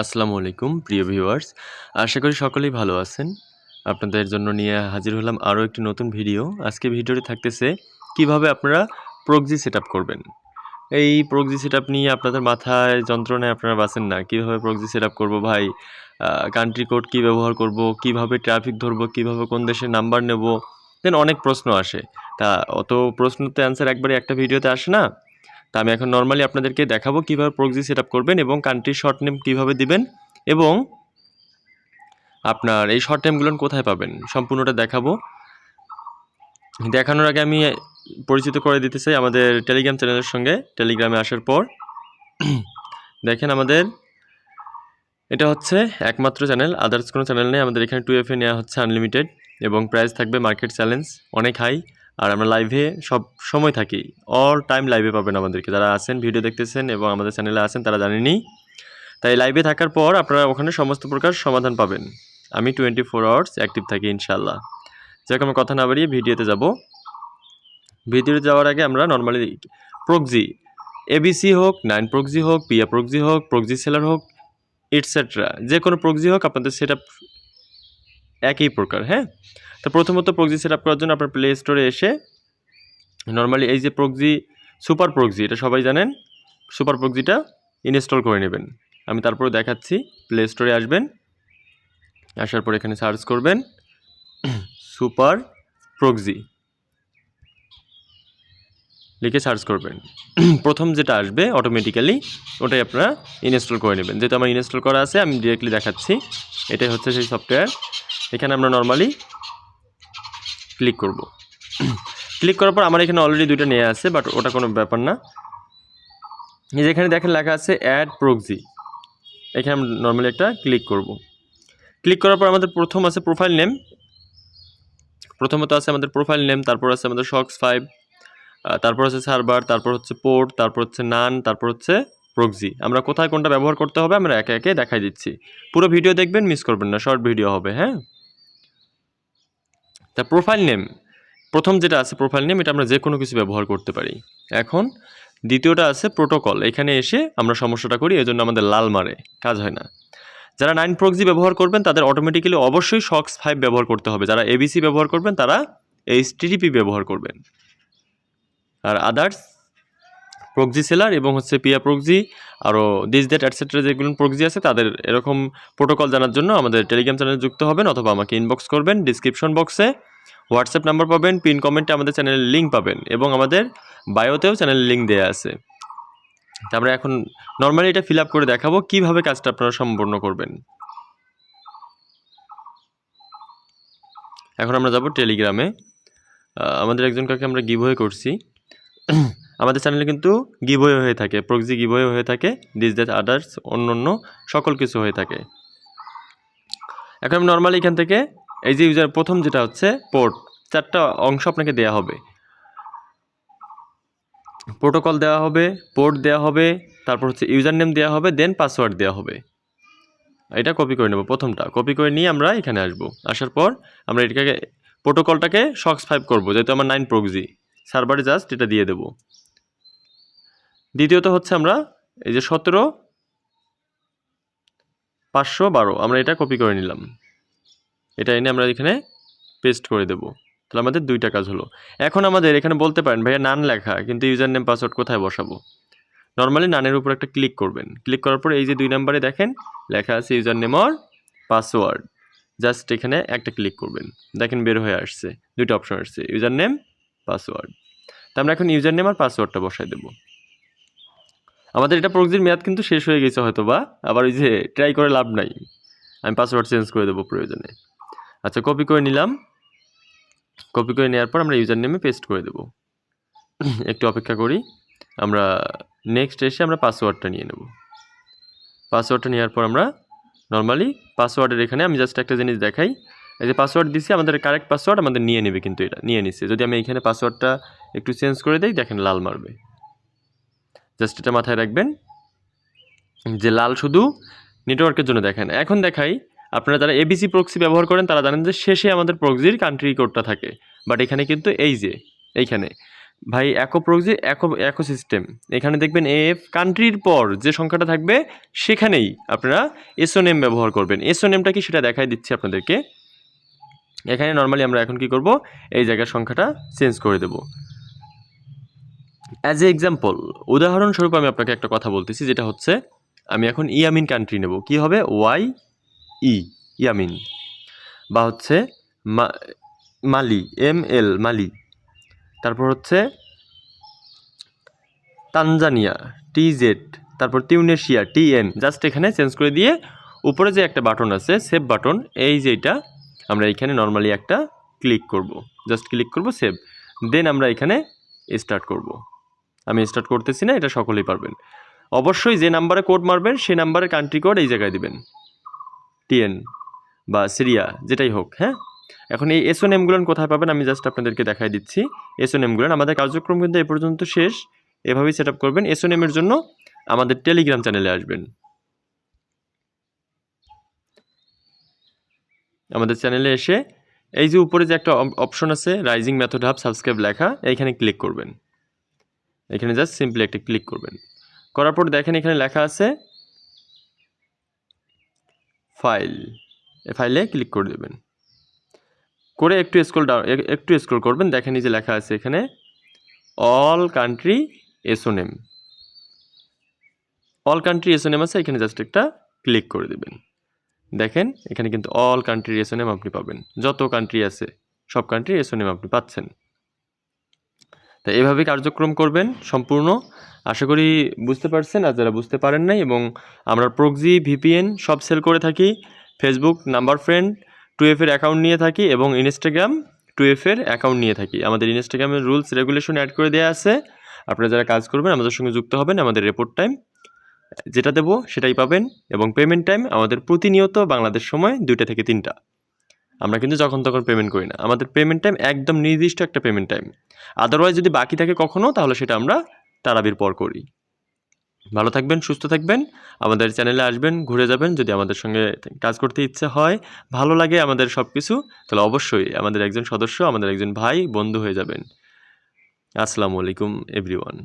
আসসালামু আলাইকুম প্রিয় ভিউয়ার্স। আশা করি সকলেই ভালো আছেন। আপনাদের জন্য নিয়ে হাজির হলাম আরও একটি নতুন ভিডিও। আজকে ভিডিওটি থাকতেছে কিভাবে আপনারা প্রক্সি সেটআপ করবেন। এই প্রক্সি সেটআপ নিয়ে আপনাদের মাথায় যন্ত্রণায় আপনারা বাঁচেন না। কিভাবে প্রক্সি সেটআপ করব ভাই? কান্ট্রি কোড কী ব্যবহার করব? কিভাবে ট্রাফিক ধরব? কিভাবে কোন দেশের নাম্বার নেব? দেন অনেক প্রশ্ন আসে। তা অত প্রশ্নের তো অ্যান্সার একবারে একটা ভিডিওতে আসে না। তা আমি এখন নরমালি আপনাদেরকে দেখাবো কিভাবে প্রক্সি সেটআপ করবেন এবং কান্ট্রি শর্ট নেম কিভাবে দিবেন এবং আপনার এই শর্ট নেমগুলো কোথায় পাবেন সম্পূর্ণটা দেখাবো। দেখানোর আগে আমি পরিচিত করে দিতে চাই আমাদের টেলিগ্রাম চ্যানেলের সঙ্গে। টেলিগ্রামে আসার পর দেখেন আমাদের এটা হচ্ছে একমাত্র চ্যানেল, আদার্স কোনো চ্যানেল নেই। আমাদের এখানে 2FA নেওয়া হচ্ছে আনলিমিটেড এবং প্রাইস থাকবে মার্কেট চ্যালেঞ্জ অনেক হাই। আর আমরা লাইভে সব সময় থাকি, অল টাইম লাইভে পাবেন আমাদেরকে। যারা আছেন ভিডিও দেখতেছেন এবং আমাদের চ্যানেলে আছেন তারা জানেনই। তাই লাইভে থাকার পর আপনারা ওখানে সমস্ত প্রকার সমাধান পাবেন। আমি 24 আওয়ার্স অ্যাক্টিভ থাকি ইনশাল্লাহ। যেরকম কথা না বাড়িয়ে ভিডিওতে যাব। ভিডিওতে যাওয়ার আগে আমরা নর্মালি প্রক্সি ABC হোক, 9 প্রক্সি হোক, পিয়া প্রক্সি হোক, প্রক্সি সেলার হোক, ইটসেট্রা যে কোনো প্রক্সি হোক আপনাদের সেটআপ একই প্রকার। হ্যাঁ, তো প্রথমত প্রক্সি সেটআপ করার জন্য আপনার প্লে স্টোরে এসে নর্মালি এই যে প্রক্সি সুপার প্রক্সি, এটা সবাই জানেন, সুপার প্রক্সিটা ইনস্টল করে নেবেন। আমি তারপরে দেখাচ্ছি। প্লে স্টোরে আসবেন, আসার পর এখানে সার্চ করবেন সুপার প্রক্সি লিখে সার্চ করবেন। প্রথম যেটা আসবে অটোমেটিক্যালি ওটাই আপনারা ইনস্টল করে নেবেন। যেহেতু আমার ইনস্টল করা আছে আমি ডিরেক্টলি দেখাচ্ছি। এটাই হচ্ছে সেই সফটওয়্যার। এখানে আমরা নর্মালি ক্লিক করব। ক্লিক করার পর আমার এখানে অলরেডি দুইটা নিয়ে আছে, বাট ওটা কোনো ব্যাপার না। যেখানে দেখেন লেখা আছে অ্যাড প্রক্সি, এখানে আমরা নর্মালি একটা ক্লিক করব। ক্লিক করার পর আমাদের প্রথম আছে প্রোফাইল নেম। প্রথমত আছে আমাদের প্রোফাইল নেম, তারপর আছে আমাদের শক্স 5, তারপর হচ্ছে সার্ভার, তারপর হচ্ছে পোর্ট, তারপর হচ্ছে নান, তারপর হচ্ছে প্রক্সি। আমরা কোথায় কোনটা ব্যবহার করতে হবে আমরা একে একে দেখাই দিচ্ছি। পুরো ভিডিও দেখবেন, মিস করবেন না, শর্ট ভিডিও হবে। হ্যাঁ, তা প্রোফাইল নেম প্রথম যেটা আছে প্রোফাইল নেম, এটা আমরা যে কোনো কিছু ব্যবহার করতে পারি। এখন দ্বিতীয়টা আছে প্রোটোকল। এখানে এসে আমরা সমস্যাটা করি, এজন্য আমাদের লাল মারে, কাজ হয় না। যারা 9 প্রক্সি ব্যবহার করবেন তাদের অটোমেটিক্যালি অবশ্যই শক্স 5 ব্যবহার করতে হবে। যারা ABC ব্যবহার করবেন তারা HTTP ব্যবহার করবেন। আর আদার্স প্রক্সি সেলার এবং হচ্ছে পিয়া প্রক্সি আরও দিস দ্যাট অ্যাটসেট্রা যেগুলো প্রক্সি আছে তাদের এরকম প্রোটোকল জানার জন্য আমাদের টেলিগ্রাম চ্যানেলে যুক্ত হবেন অথবা আমাকে ইনবক্স করবেন। ডিসক্রিপশন বক্সে হোয়াটসঅ্যাপ নাম্বার পাবেন, পিন কমেন্টে আমাদের চ্যানেলের লিঙ্ক পাবেন এবং আমাদের বায়োতেও চ্যানেলের লিঙ্ক দেওয়া আছে। তা আমরা এখন নর্মালি এটা ফিল আপ করে দেখাবো কীভাবে কাজটা আপনারা সম্পূর্ণ করবেন। এখন আমরা যাব টেলিগ্রামে। আমাদের একজন কাকে আমরা গিভওয়ে করছি। আমাদের চ্যানেলে কিন্তু গিভওয়ে হয়ে থাকে, প্রক্সি গিভওয়ে হয়ে থাকে, দিস দ্যাট আদার্স অন্য সকল কিছু হয়ে থাকে। এখন আমি নর্মালি এখান থেকে এই যে ইউজার প্রথম যেটা হচ্ছে পোর্ট, 4টা অংশ আপনাকে দেওয়া হবে। প্রোটোকল দেওয়া হবে, পোর্ট দেওয়া হবে, তারপর হচ্ছে ইউজার নেম দেওয়া হবে, দেন পাসওয়ার্ড দেওয়া হবে। এটা কপি করে নেব। প্রথমটা কপি করে নিয়ে আমরা এখানে আসব। আসার পর আমরা এটাকে প্রোটোকলটাকে শক্স 5 করব, যেহেতু আমার 9 প্রক্সি সার্ভারে জাস্ট এটা দিয়ে দেব। দ্বিতীয়ত হচ্ছে আমরা এই যে 17,512 আমরা এটা কপি করে নিলাম, এটা এনে আমরা এখানে পেস্ট করে দেব। তাহলে আমাদের দুইটা কাজ হলো। এখন আমাদের এখানে বলতে পারেন ভাইয়া নান লেখা, কিন্তু ইউজার নেম পাসওয়ার্ড কোথায় বসাবো? নর্মালি নানের উপর একটা ক্লিক করবেন। ক্লিক করার পরে এই যে 2 নম্বরে দেখেন লেখা আছে ইউজার নেম আর পাসওয়ার্ড, জাস্ট এখানে একটা ক্লিক করবেন। দেখেন বের হয়ে আসছে, দুইটা অপশন আসছে, ইউজার নেম, পাসওয়ার্ড। তা আমরা এখন ইউজার নেম আর পাসওয়ার্ডটা বসাই দেব। আমাদের এটা প্রক্সির মেয়াদ কিন্তু শেষ হয়ে গেছে হয়তো বা, আবার ওই যে ট্রাই করে লাভ নাই, আমি পাসওয়ার্ড চেঞ্জ করে দেবো প্রয়োজনে। আচ্ছা, কপি করে নিলাম। কপি করে নেওয়ার পর আমরা ইউজার নেমে পেস্ট করে দেব। একটু অপেক্ষা করি। আমরা নেক্সট এসে আমরা পাসওয়ার্ডটা নিয়ে নেব। পাসওয়ার্ডটা নেওয়ার পর আমরা নর্মালি পাসওয়ার্ডের এখানে আমি জাস্ট একটা জিনিস দেখাই, এই যে পাসওয়ার্ড দিছি আমাদের কারেক্ট পাসওয়ার্ড আমাদের নিয়ে নেবে, কিন্তু এটা নিয়ে নিচ্ছে। যদি আমি এখানে পাসওয়ার্ডটা একটু চেঞ্জ করে দিই, দেখেন লাল মারবে। জাস্ট এটা মাথায় রাখবেন যে লাল শুধু নেটওয়ার্কের জন্য দেখেন। এখন দেখাই, আপনারা যারা ABC প্রক্সি ব্যবহার করেন তারা জানেন যে শেষে আমাদের প্রক্সির কান্ট্রি কোডটা থাকে, বাট এখানে কিন্তু এই যে এইখানে ভাই একো প্রক্সি একো সিস্টেম, এখানে দেখবেন এফ কান্ট্রির পর যে সংখ্যাটা থাকবে সেখানেই আপনারা এসওনেম ব্যবহার করবেন। এসওনেমটা কি সেটা দেখাই দিচ্ছি আপনাদেরকে। এখানে নর্মালি আমরা এখন কি করব, এই জায়গার সংখ্যাটা চেঞ্জ করে দেব। অ্যাজ এ এক্সাম্পল, উদাহরণস্বরূপ আমি আপনাকে একটা কথা বলতেছি, যেটা হচ্ছে আমি এখন ইয়ামিন কান্ট্রি নেব, কি হবে ওয়াই ই ইয়ামিন, বা হচ্ছে মালি ML মালি, তারপর হচ্ছে তানজানিয়া TZ, তারপর তিউনেশিয়া TN। জাস্ট এখানে চেঞ্জ করে দিয়ে উপরে যে একটা বাটন আছে সেভ বাটন, এই যেটা আমরা এখানে নর্মালি একটা ক্লিক করব, জাস্ট ক্লিক করব সেভ, দেন আমরা এখানে স্টার্ট করব। আমি স্টার্ট করতেছি না, এটা সকলেই পারবেন। অবশ্যই যে নাম্বারে কোড মারবেন সেই নাম্বারে কান্ট্রি কোড এই জায়গায় দিবেন, TN বা সিরিয়া যেটাই হোক। হ্যাঁ, এখন এই এসওনেমগুলো কোথায় পাবেন আমি জাস্ট আপনাদেরকে দেখাই দিচ্ছি। এসওনেমগুলো আমাদের কার্যক্রম কিন্তু এই পর্যন্ত শেষ, এভাবেই সেট আপ করবেন। এসওনেমের জন্য আমাদের টেলিগ্রাম চ্যানেলে আসবেন। আমাদের চ্যানেলে এসে এই যে উপরে যে একটা অপশন আছে রাইজিং মেথড হাব সাবস্ক্রাইব লেখা, এইখানে ক্লিক করবেন। এখানে জাস্ট সিম্পলি একটা ক্লিক করবেন, করার পর দেখেন এখানে লেখা আছে ফাইল, এই ফাইলে ক্লিক করে দেবেন, করে একটু স্ক্রল করবেন, দেখেন এই যে লেখা আছে এখানে অল কান্ট্রি এসওনেম, অল কান্ট্রি এসওনেম আছে, এখানে জাস্ট একটা ক্লিক করে দেবেন। দেখেন এখানে কিন্তু অল কান্ট্রি এসওনেম আপনি পাবেন, যত কান্ট্রি আছে সব কান্ট্রি এসওনেম আপনি পাচ্ছেন। তো এইভাবে কার্যক্রম করবেন সম্পূর্ণ। আশা করি বুঝতে পারছেন, আর যারা বুঝতে পারেন নাই, এবং আমরা প্রক্সি VPN সব সেল করে থাকি, ফেসবুক নাম্বার ফ্রেন্ড 2F এর অ্যাকাউন্ট নিয়ে থাকি, এবং ইনস্টাগ্রাম 2F এর অ্যাকাউন্ট নিয়ে থাকি। আমাদের ইনস্টাগ্রামের রুলস রেগুলেশন অ্যাড করে দেওয়া আছে, আপনারা যারা কাজ করবেন আমাদের সঙ্গে যুক্ত হবেন, আমাদের রিপোর্ট টাইম যেটা দেবো সেটাই পাবেন, এবং পেমেন্ট টাইম আমাদের প্রতিনিয়ত বাংলাদেশ সময় 2টা থেকে 3টা। আমরা কিন্তু যখন তখন পেমেন্ট করি না, আমাদের পেমেন্ট টাইম একদম নির্দিষ্ট একটা পেমেন্ট টাইম। আদারওয়াইজ যদি বাকি থাকে কখনো, তাহলে সেটা আমরা তারাবির পর করি। ভালো থাকবেন, সুস্থ থাকবেন, আমাদের চ্যানেলে আসবেন, ঘুরে যাবেন। যদি আমাদের সঙ্গে কাজ করতে ইচ্ছে হয়, ভালো লাগে আমাদের সব কিছু, তাহলে অবশ্যই আমাদের একজন সদস্য, আমাদের একজন ভাই বন্ধু হয়ে যাবেন। আসসালামু আলাইকুম এভরিওয়ান।